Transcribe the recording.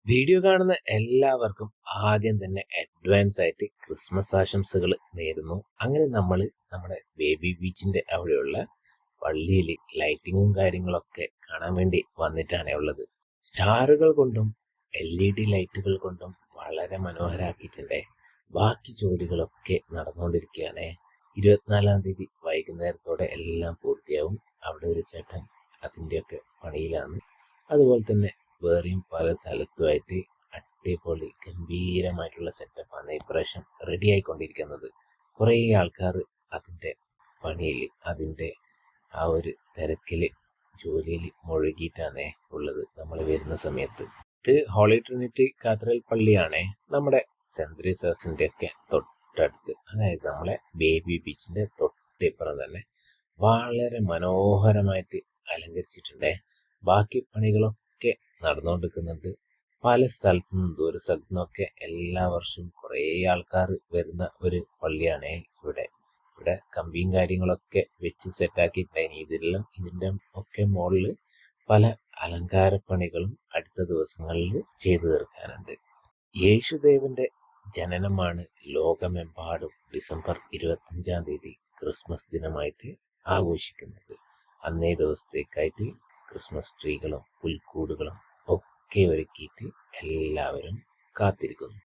Video കാണുന്ന എല്ലാവർക്കും ആദ്യം തന്നെ അഡ്വാൻസ് ആയിട്ട് ക്രിസ്മസ് ആശംസകൾ നേരുന്നു. അങ്ങനെ നമ്മൾ നമ്മുടെ ബേബി ബീച്ചിന്റെ അവിടെയുള്ള പള്ളിയിൽ ലൈറ്റിങ്ങും കാര്യങ്ങളൊക്കെ കാണാൻ വേണ്ടി വന്നിട്ടാണ് ഉള്ളത്. സ്റ്റാറുകൾ കൊണ്ടും LED ലൈറ്റുകൾ കൊണ്ടും വളരെ മനോഹരാക്കിയിട്ടുണ്ട്. ബാക്കി ജോലികളൊക്കെ നടന്നുകൊണ്ടിരിക്കുകയാണ്. 24-ാം തീയതി വൈകുന്നേരത്തോടെ എല്ലാം പൂർത്തിയാവും. അവിടെ ഒരു ചേട്ടൻ അതിൻ്റെയൊക്കെ പണിയിലാണ്. അതുപോലെ തന്നെ വേറെയും പല സ്ഥലത്തുമായിട്ട് അടിപൊളി ഗംഭീരമായിട്ടുള്ള സെറ്റപ്പാണ് ഇപ്രാവശ്യം റെഡി ആയിക്കൊണ്ടിരിക്കുന്നത്. കുറേ ആൾക്കാർ അതിൻ്റെ പണിയിൽ, അതിൻ്റെ ആ ഒരു തിരക്കിൽ, ജോലിയിൽ മുഴുകിയിട്ടാണ് ഉള്ളത് നമ്മൾ വരുന്ന സമയത്ത്. ഇത് ഹോളി ട്രിനിറ്റി കാത്തഡ്രൽ പള്ളിയാണ് നമ്മുടെ സെന്റ് തെരേസാസിൻ്റെ ഒക്കെ തൊട്ടടുത്ത്. അതായത് നമ്മളെ ബേബി ബീച്ചിൻ്റെ തൊട്ടിപ്പുറം തന്നെ വളരെ മനോഹരമായിട്ട് അലങ്കരിച്ചിട്ടുണ്ട്. ബാക്കി പണികളൊക്കെ നടന്നുകൊണ്ടിരിക്കുന്നുണ്ട്. പല സ്ഥലത്തു നിന്നും ദൂര സ്ഥലത്തു നിന്നൊക്കെ എല്ലാ വർഷവും കുറേ ആൾക്കാർ വരുന്ന ഒരു പള്ളിയാണ് ഇവിടെ. ഇവിടെ കമ്പിയും കാര്യങ്ങളൊക്കെ വെച്ച് സെറ്റാക്കിയിട്ടുണ്ടായിന്. ഇതിൻ്റെ ഒക്കെ മുകളിൽ പല അലങ്കാരപ്പണികളും അടുത്ത ദിവസങ്ങളിൽ ചെയ്തു തീർക്കാനുണ്ട്. യേശുദേവന്റെ ജനനമാണ് ലോകമെമ്പാടും ഡിസംബർ 25-ാം തീയതി ക്രിസ്മസ് ദിനമായിട്ട് ആഘോഷിക്കുന്നത്. അന്നേ ദിവസത്തേക്കായിട്ട് ക്രിസ്മസ് ട്രീകളും പുൽക്കൂടുകളും ഒക്കെ ഒരുക്കിയിട്ട് എല്ലാവരും കാത്തിരിക്കുന്നു.